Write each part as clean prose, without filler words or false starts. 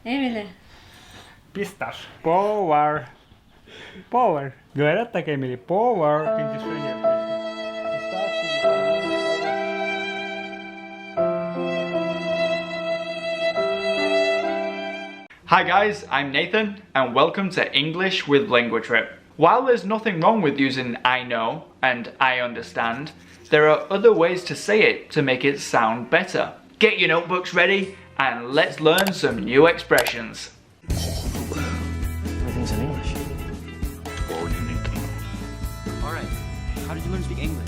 Эмили. Писташ. Повар. Повар. Говорят так, Эмили? Повар. Как дешевле. Hi guys, I'm Nathan and welcome to English with LinguaTrip. While there's nothing wrong with using I know and I understand, there are other ways to say it to make it sound better. Get your notebooks ready and let's learn some new expressions. Everything's in English. All you need to know. Alright, how did you learn to speak English?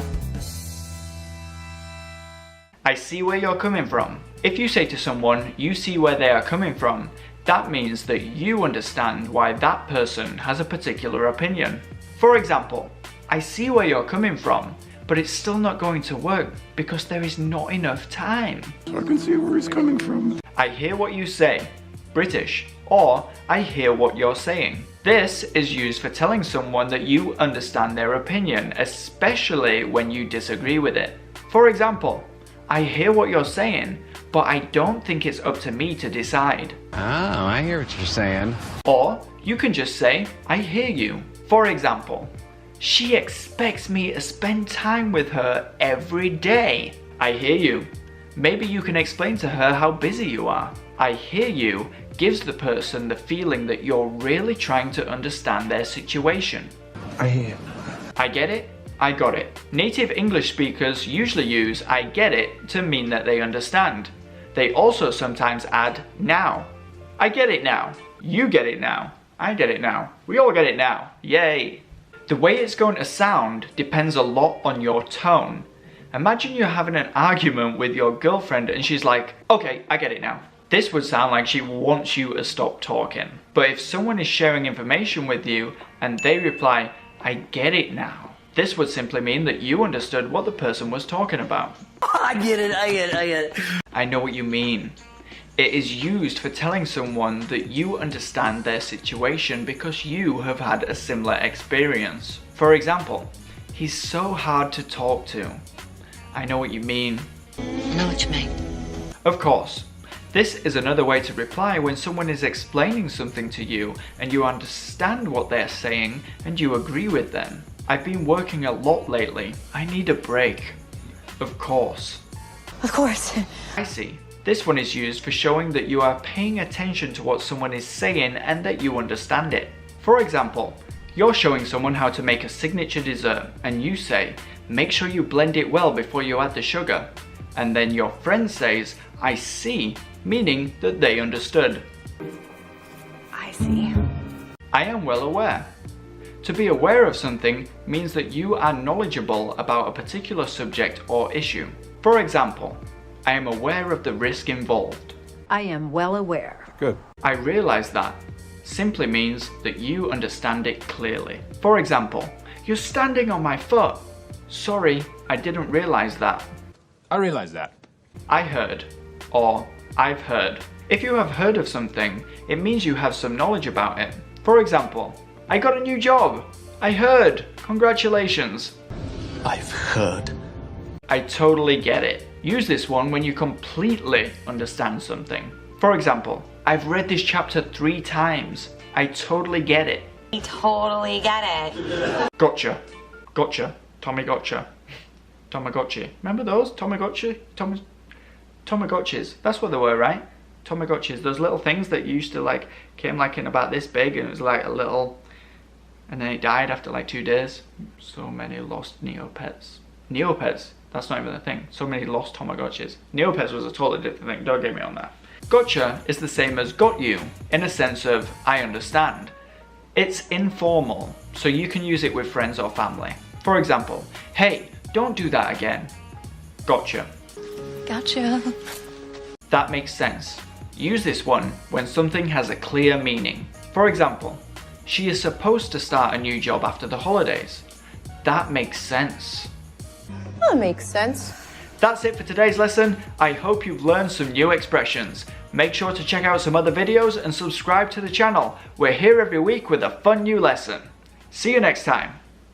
I see where you're coming from. If you say to someone, you see where they are coming from, that means that you understand why that person has a particular opinion. For example, I see where you're coming from, but it's still not going to work because there is not enough time. So I can see where he's coming from. I hear what you say, British, or I hear what you're saying. This is used for telling someone that you understand their opinion, especially when you disagree with it. For example, I hear what you're saying, but I don't think it's up to me to decide. Oh, I hear what you're saying. Or you can just say, I hear you. For example, she expects me to spend time with her every day. I hear you. Maybe you can explain to her how busy you are. I hear you gives the person the feeling that you're really trying to understand their situation. I hear you. I get it, I got it. Native English speakers usually use I get it to mean that they understand. They also sometimes add now. I get it now. You get it now. I get it now. We all get it now. Yay! The way it's going to sound depends a lot on your tone. Imagine you're having an argument with your girlfriend and she's like, okay, I get it now. This would sound like she wants you to stop talking. But if someone is sharing information with you and they reply, I get it now, this would simply mean that you understood what the person was talking about. I get it. I know what you mean. It is used for telling someone that you understand their situation because you have had a similar experience. For example, he's so hard to talk to. I know what you mean. I know what you mean. Of course, this is another way to reply when someone is explaining something to you and you understand what they're saying and you agree with them. I've been working a lot lately. I need a break. Of course. Of course. I see. This one is used for showing that you are paying attention to what someone is saying and that you understand it. For example, you're showing someone how to make a signature dessert and you say, make sure you blend it well before you add the sugar. And then your friend says, I see, meaning that they understood. I see. I am well aware. To be aware of something means that you are knowledgeable about a particular subject or issue. For example, I am aware of the risk involved. I am well aware. Good. I realize that simply means that you understand it clearly. For example, you're standing on my foot. Sorry, I didn't realize that. I realize that. I heard, or I've heard. If you have heard of something, it means you have some knowledge about it. For example, I got a new job. I heard. Congratulations. I've heard. I totally get it. Use this one when you completely understand something. For example, I've read this chapter 3 times. I totally get it. I totally get it. Gotcha. Gotcha. Tommy gotcha. Tamagotchi. Remember those? Tamagotchi? Tamagotchis. That's what they were, right? Tamagotchis. Those little things that used to like, came like in about this big and it was like a little, and then it died after like 2 days. So many lost Neopets. Neopets? That's not even a thing. So many lost Tamagotchis. Neopets was a totally different thing. Don't get me on that. Gotcha is the same as got you, in a sense of I understand. It's informal, so you can use it with friends or family. For example, hey, don't do that again. Gotcha. Gotcha. That makes sense. Use this one when something has a clear meaning. For example, she is supposed to start a new job after the holidays. That makes sense. That makes sense. That's it for today's lesson. I hope you've learned some new expressions. Make sure to check out some other videos and subscribe to the channel. We're here every week with a fun new lesson. See you next time.